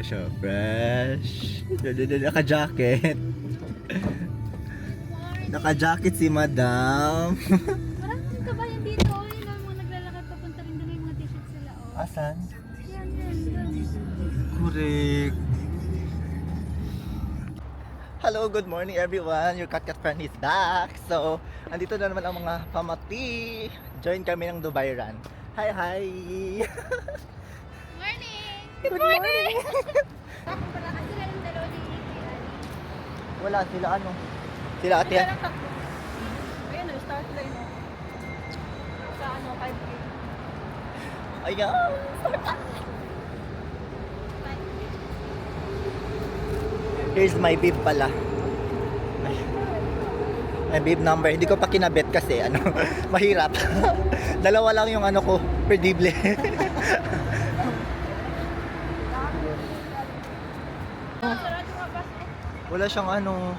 Siya, fresh. Naka-jacket. Naka-jacket si madam. Maraming kabayan dito. Yun ang mga naglalakad papunta rin doon yung mga t-shirt sila. Oh. Asan? Yan, yan. Correct. Hello, good morning everyone. Your Cat friend is back. So, andito na naman ang mga pamati. Join kami ng Dubai Run. Hi, hi. Morning! Good morning. Ako pala kasi sila yung dalawa ni Wala sila ano? Sila ate. Ayan o, start line o. Sa ano, 5K. Ayan. Here's my bib pala. My bib number. Hindi ko pa kinabit kasi ano, mahirap. Dalawa lang yung ano ko, perdible. Wala siyang ano.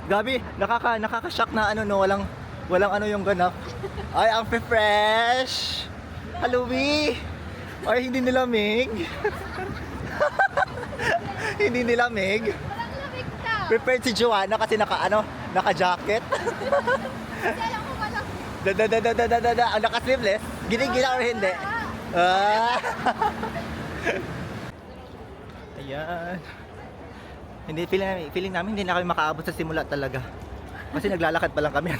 Gabi, nakaka-shock na ano no, walang ano yung ganap. Ay, ang fresh. Halloween. Ay, hindi nilamig. Hindi nilamig. Walang lamig ka! Prepared si Joanna kasi naka-jacket. Kasi alam ko walang... Ang naka-sleeveless. Ginigila or hindi? Ah. Ayan. Hindi, feeling namin hindi na kami makaabot sa simula talaga. Kasi naglalakad pa lang kami.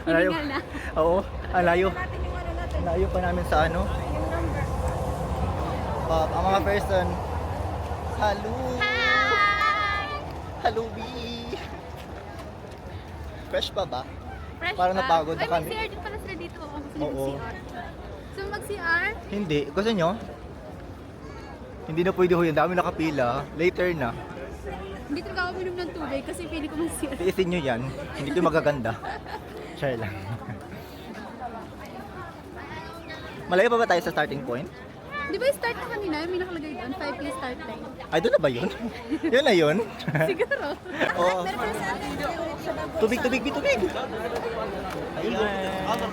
Alayo. Hiningal na. Oo, alayo. Natin yung ano natin. Alayo pa namin sa ano. Yung number. Ang mga person. Hello. Hi! Hello, B. Fresh pa ba? Fresh Parang pa. napagod na Ay, kami. may CR din pala sila dito. Ako gusto niyo Oo. mag-CR. So, mag-CR? Hindi. Gusto nyo? Hindi na pwede ho yun. Dami nakapila. Later na. Hindi talaga ako minom ng tubig kasi pili ko mag-CR. Tiisin nyo yan. Hindi ko magaganda. Share lang. Malayo pa ba tayo sa starting point? Di ba yung start na kanina? May nakalagay doon, 5K start line. Ay, doon na ba yun? Yun na yun? Siguro. Oo. Pero para sa atin, Tubig, tubig, tubig! Ayan.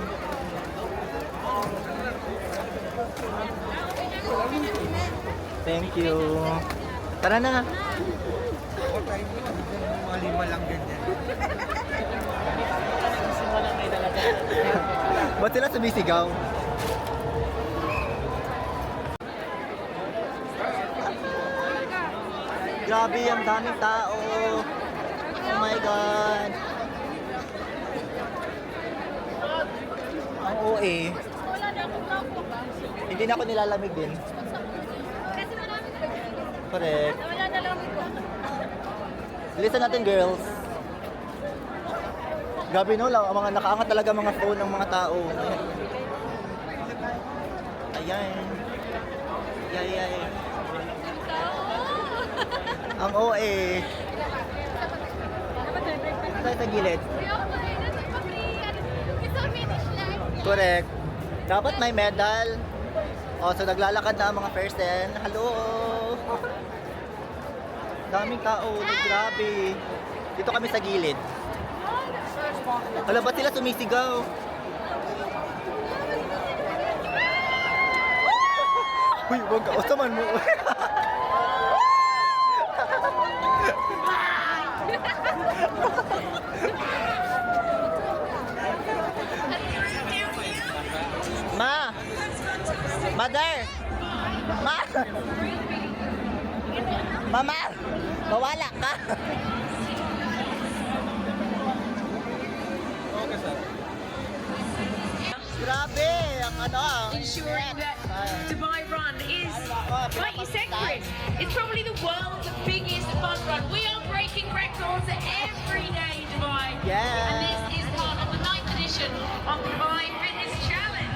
Thank you. Tara na. Mga lima lang ganyan. Ba't sila sumisigaw? Grabe, ang daming tao. Oh my God. Ang OA. wala na akong kampo ba? Hindi na ako nilalamig din. Kasi marami na. Correct. Wala na lang ito. Listen natin, girls. Grabe no, mga nakaangat talaga mga phone ng mga tao. Ayan. Ayan. Ang OA. Tayo sa gilid. Correct. Dapat may medal. O, so naglalakad na ang mga person. Hello! Daming tao. Grabe. Dito kami sa gilid. Hala, ba't sila sumisigaw? Uy, wag ka. O, saman mo. Ma! Mother! Ma! Mama! Mawala ka! Grabe! Ang ano ah. Ensuring that Dubai Run is slightly separate. It's probably the world's biggest fun run. We are breaking records every day in Dubai. Yes. And this is part of the 9th edition of the Dubai Fitness Challenge.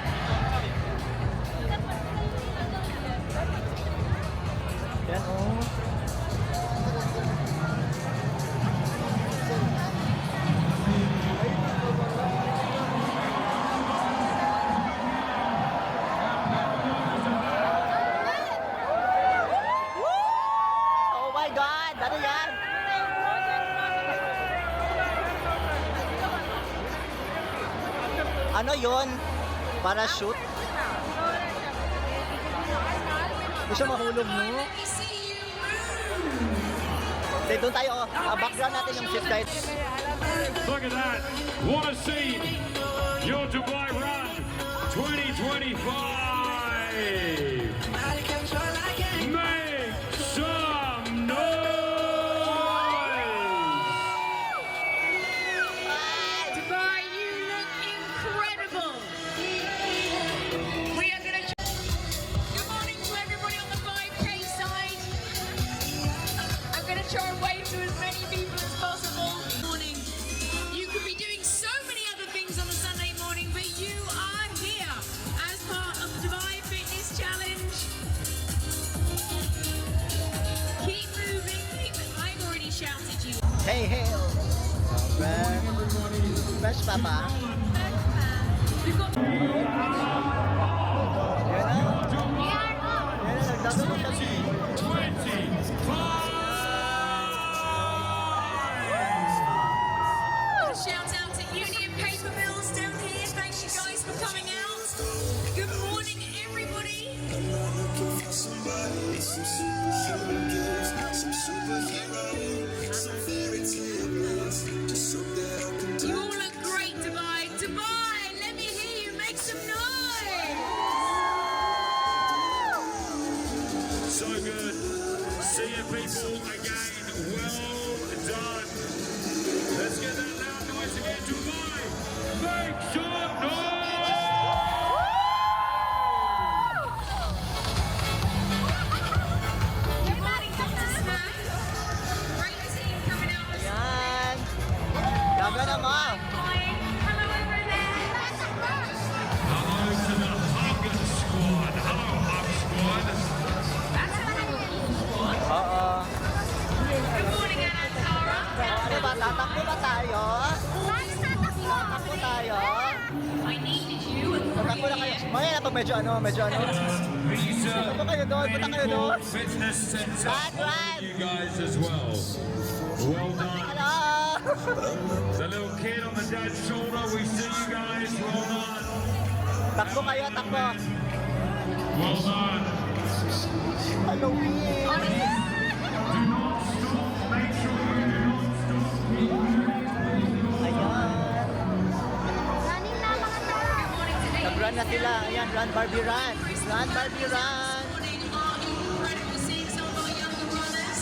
Ano yon? Parachute? Hindi siya mahulog, no? Let me see you move. Sige, doon tayo. Background natin yung ship lights. Look at that. What a scene. Your Dubai Run 2025. Make some noise. Dubai, you look incredible. We are going to. Good morning to everybody on the 5K side. I'm going to try and wave to as many people as possible. Morning. You could be doing so many other things on a Sunday morning, but you are here as part of the Dubai Fitness Challenge. Keep moving. I've already shouted you. Hey, hey. Fresh Papa. We've got. Yan na. We are on. Yan na, nagdadalo siya. 25. Shout out to Union Paper Mills down here. Thank you guys for coming out. Good morning, everybody. You all look great, Dubai. Dubai, let me hear you make some noise. So good. See you people again. Well done. Let's get that loud noise again. Dubai. Make some noise. Good morning, Dr. Snack. Great team coming out this Yan. Gaga naman. morning. Hello over there. Hello to the Hug Squad. Hello, Hug Squad. That's what Oo. Good morning, Anantara. Ano ba? Tatakbo ba tayo? Tatakbo tayo? I needed you. Tatakbo na kayo. Mamaya na to medyo ano. Visa Punta kayo doon. Punta kayo doon. Fitness Center. Run, run. You guys as well. Well done. Hello. The little kid on the dad's shoulder. We see you guys. Well done. Takbo kayo, takbo. Well done. Halloween. Do not stop. Make sure you do not stop. Keep moving. Ayan. Running na mga tao. Nag-run na sila. Ayan, run Barbie run. Run Barbie run. Morning are incredible. Seeing some of our younger runners.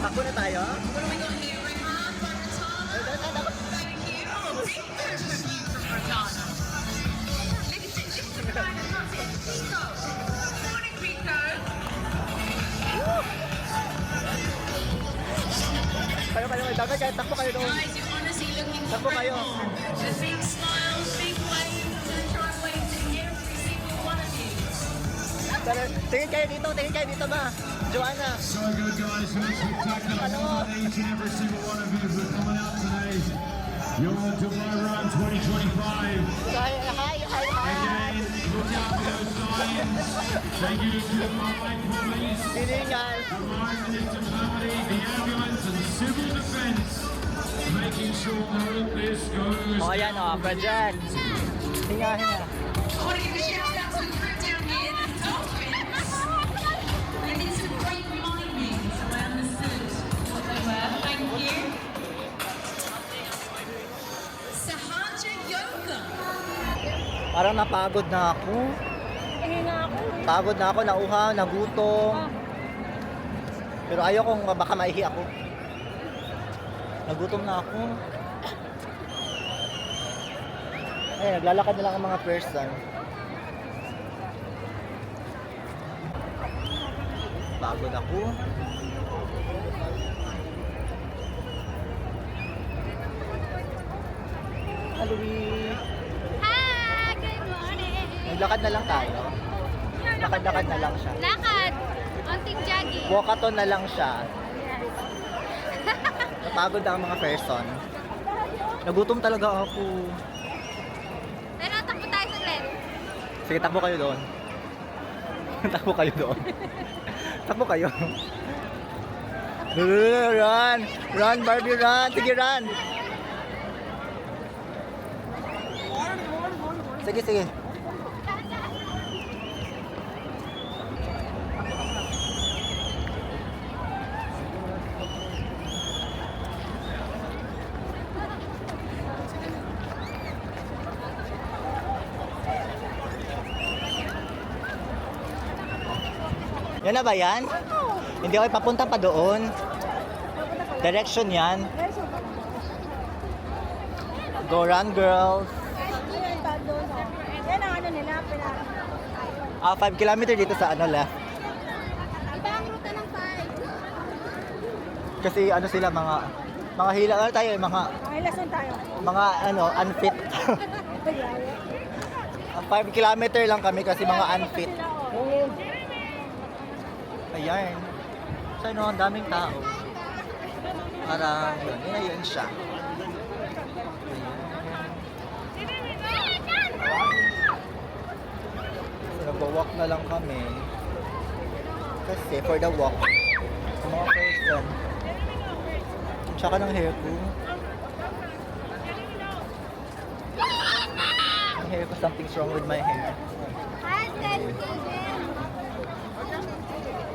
Takbo na tayo. What have we got here? Rehan, Baratana. Thank you. Oh, big move from you from Baratana. Lift the bag and that's it. Pico. Morning, Pico. Kayo. Dapat kayo, takbo kayo doon. Guys, you're honestly looking Takbo kayo. incredible. The big smiles, big waves. I'm going to try and wave to every single one of you. Tingin kayo dito ba? Joanna. So good, guys. So spectacular. Well done, each and every single one of you for coming out today. Your Dubai Run 2025. Hi. Again, look out for those signs. Thank you to the Dubai Police, Siningal. the Mine Municipality, the ambulance and civil defence, making sure that this goes. O, ayan o. Project. Hinga. I want to give a shout out to the crew down here, the Dolphins. They did some great miming, so I understood what they were. Thank you. Sahaja Yoga. Parang napagod na ako. Pagod na ako, nauhaw, nagutom. Pero ayaw kong baka maihi ako. Nagutom na ako. Ay, naglalakad na lang ang mga person. Pagod ako. Halloween. Hi! Good morning! Naglakad na lang tayo. Lakad-lakad na lang siya. Lakad! Onting jogging. Walkathon na lang siya. Napagod na ang mga person. Nagutom talaga ako. Pero takbo tayo saglit. Sige, takbo kayo doon. Takbo kayo doon. Takbo kayo. Run! Run, Barbie, run! Sige, run! Sige, sige. Yan na ba yan? Hindi ako papunta pa doon. Direction yan. Go run, girls. Yan ang ano nila, 5 kilometer dito sa ano left. Iba ang ruta ng 5. Kasi ano sila mga hila ano tayo mga May lesson tayo. ano unfit. 5 kilometer lang kami kasi mga unfit. Ayan. So ano, ang daming tao. Parang yun siya. So, nagwa-walk na lang kami. Kasi for the walk, sa mga person, tsaka ng hair ko. Ang hair ko, something's wrong with my hair.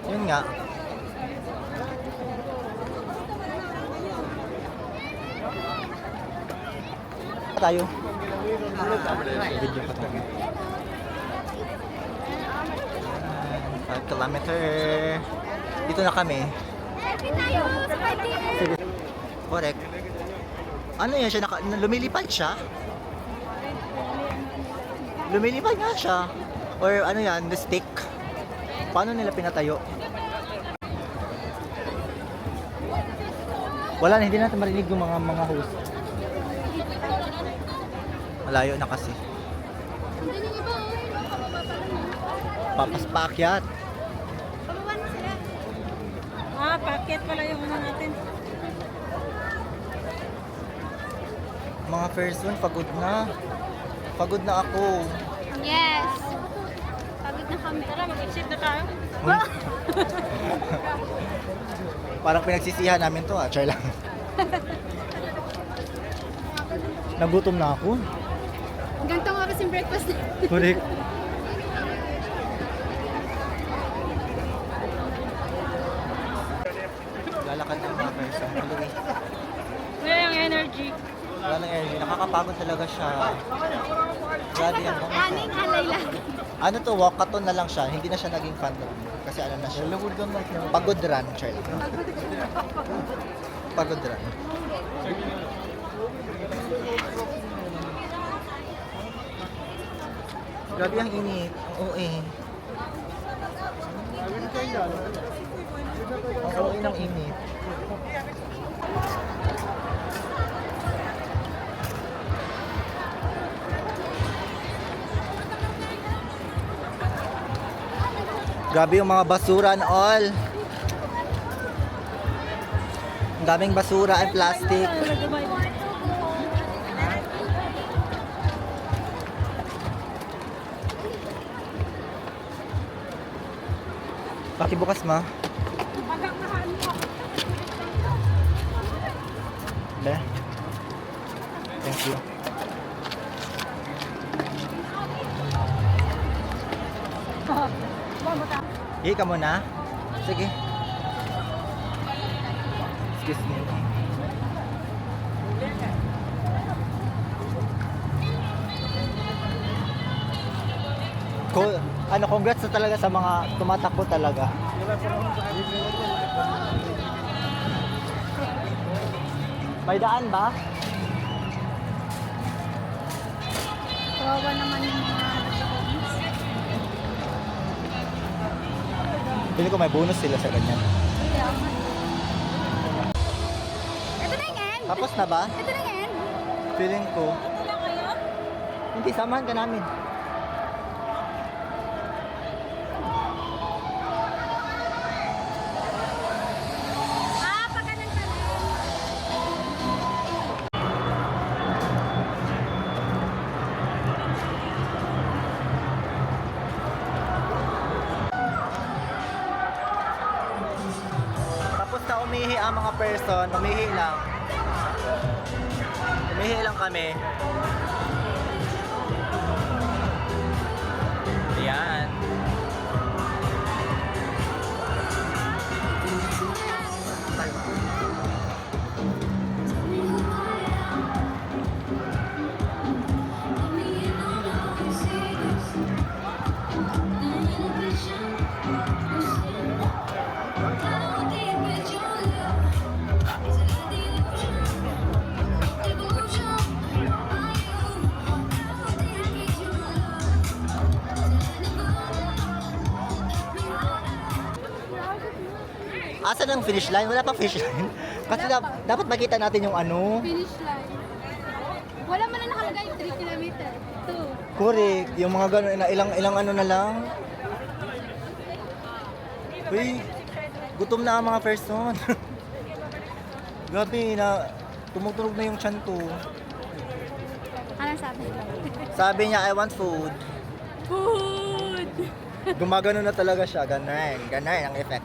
Yun nga. Tayo. Video pa tayo. 5 kilometer. Dito na kami. Selfie tayo sa party. Sige. Correct. Ano yan siya? Lumilipad siya? Lumilipad nga siya. Or ano yan? The stick. Paano nila pinatayo? Wala na, hindi natin marinig yung mga host. Malayo na kasi. Hindi yung iba, pababa pa lang. Papaspakyat. Pababa na sila. Packet pala yung una natin. Mga first one, pagod na. Pagod na ako. Yes. Pagod na kami. Tara, mag-exit na tayo. Parang pinagsisihan namin to, Char lang. Nagutom na ako. Ganito nga kasi breakfast. Correct. Lalakad ng mga person. Halloween. Wala yung energy. Wala ng energy. Nakakapagod talaga siya. Grabe yan. Aning alay lang. Ano to, walkathon na lang siya. Hindi na siya naging fun run. Kasi ano na siya. Pagod run, Charlie. Pagod run. Grabe ang init. Oo eh. Ang OA ng init. Grabe yung mga basura and all. Ang daming basura and plastic. Pakibukas ma. Be. Thank you. Hihi ka muna. Sige. Excuse me. Congrats na talaga sa mga tumatakbo talaga. May daan ba? Kawawa naman yung mga Pili ko may bonus sila sa ganyan. Ito na yung end. Tapos na ba? Ito na yung end. Feeling ko. Ito na kayo? Hindi, samahan ka namin. Pagkanan pa rin. Tapos na umihi ang mga person, umihi lang. Umihi lang kami. Ayan. Asan ang finish line? Wala pang finish line. Kasi dapat makita natin yung ano. Finish line. Wala man na nakalagay 3 kilometer. 2. Correct. Yung mga gano'n, ilang ano na lang. Uy, gutom na ang mga person. Grabe na, tumutunog na yung tiyan ko. Anong sabi? Sabi niya, I want food. Food! Gumagano na talaga siya. Ganun ang effect.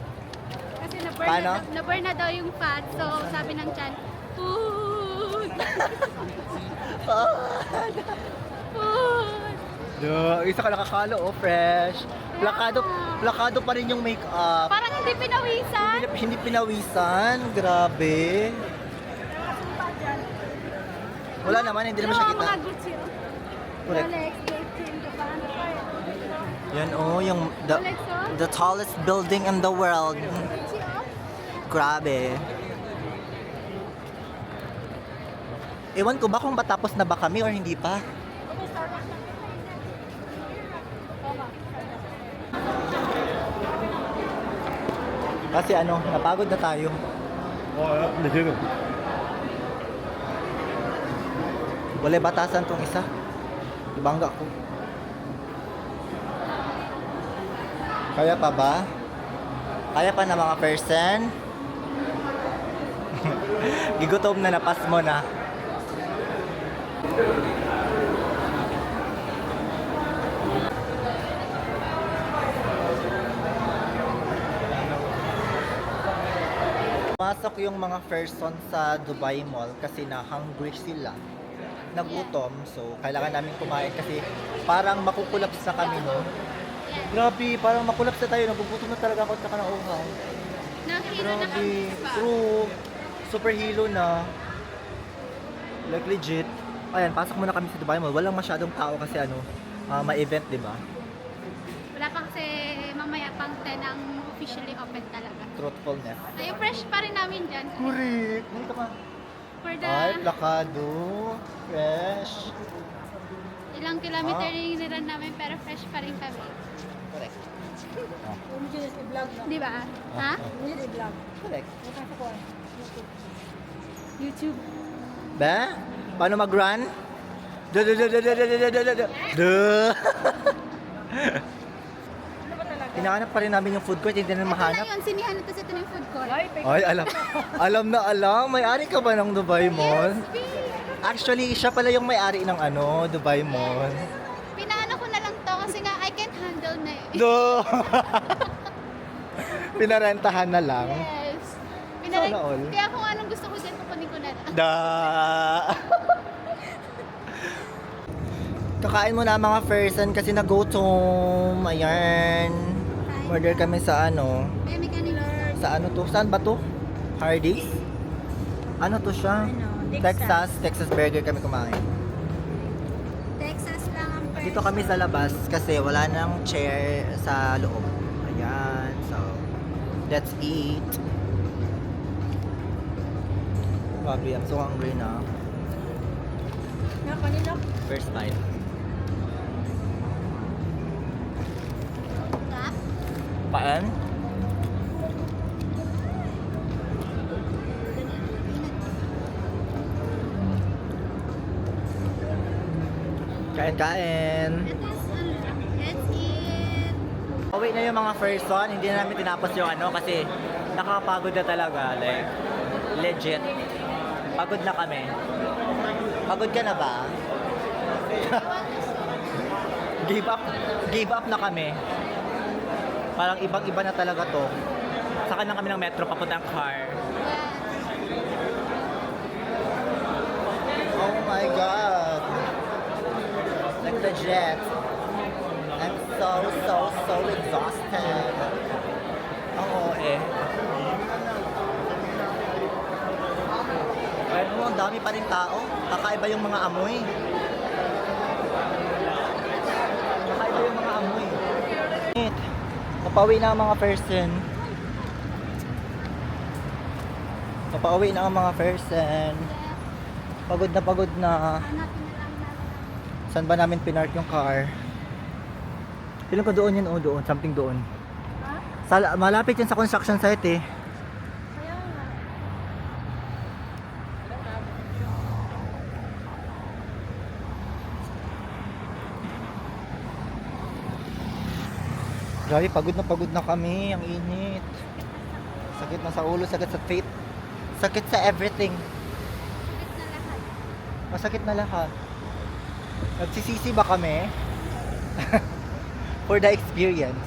Kasi Paano? na-burn na daw yung fat. So, sabi ng chan, food! Food! Isa ka nakakalo, oh, fresh. Plakado pa rin yung makeup. Parang hindi pinawisan. Hindi pinawisan. Grabe. Wala naman, hindi naman siya kita. Mga Gucci. Correct. Rolex, Gucci, Gabbana. Yan oh, yung Rolex, oh. the tallest building in the world. Gucci, oh. Grabe. Ewan ko ba kung matapos na ba kami or hindi pa? Kasi ano, napagod na tayo. Wala batasan tong isa. Ibangga ko. Kaya pa ba? Kaya pa na mga person? Gigutom na, napas mo na. Pumasok yung mga person sa Dubai Mall kasi na hungry sila. Nagutom, so kailangan namin kumain kasi parang makukulaps na kami, no? Grabe, parang makulaps na tayo. Nagugutom na talaga ako sa kanang uhaw. Nakita na Grabe, kami pa. true. Super hilo na. Like legit. Ayan, pasok muna kami sa Dubai Mall. Walang masyadong tao kasi ano, may event, di ba? Wala pa kasi mamaya pang 10 ang officially open talaga. Truthfulness. Ay, fresh pa rin namin dyan. Correct. Dito ka. For the Ay, plakado. Fresh. ilang kilometer yung niran namin pero fresh pa rin kami. Correct. Di ba? Ha? Correct. YouTube. Ba? Paano mag-run? Hinahanap pa rin namin yung food court, hindi na Ito mahanap. na yun, sinihan ito sa ito ng food court. Ay, alam na alam. May-ari ka ba ng Dubai Mall? Yes, Actually, siya pala yung may-ari ng ano, Dubai Mall. Pinaano ko na lang to kasi nga I can't handle na eh. No! Pinarentahan na lang. Yes. Sana all. Kaya kung anong gusto ko dyan, kukunin ko na lang. Da! Kakain mo na mga person kasi nagutom. Ayan. Order kami sa ano. May kanila. Sa ano to? Saan ba to? Hardee's? Ano to siya? Texas burger kami kumain. Texas lang ang price. Dito kami sa labas kasi wala nang chair sa loob. Ayan. So, let's eat. Grabe, I'm so hungry na. First time. Paan? Kain-kain. Let's eat. Uwi na yung mga first one, hindi na namin tinapos yung ano kasi nakakapagod na talaga, like legit. Pagod na kami. Pagod ka na ba? Give up na kami. Parang ibang-iba na talaga to. Saka na kami ng metro papuntang car. Oh my God! Like the jet. I'm so exhausted. Oo eh. Ayun mo, ang dami pa rin tao. Kakaiba yung mga amoy. Kakaiba yung mga amoy. Papauwi na ang mga person. Papauwi na ang mga person. Pagod na pagod na. Hanapin na lang natin. Saan ba namin pinark yung car? Feeling ko doon yun, oh, doon. Something doon. Ha? Malapit yun sa construction site eh. Kaya nga. Grabe, pagod na kami. Ang init. Sakit na sa ulo, sakit sa feet. Sakit sa everything. Sakit na lahat. Masakit na lahat. Nagsisisi ba kami? For the experience.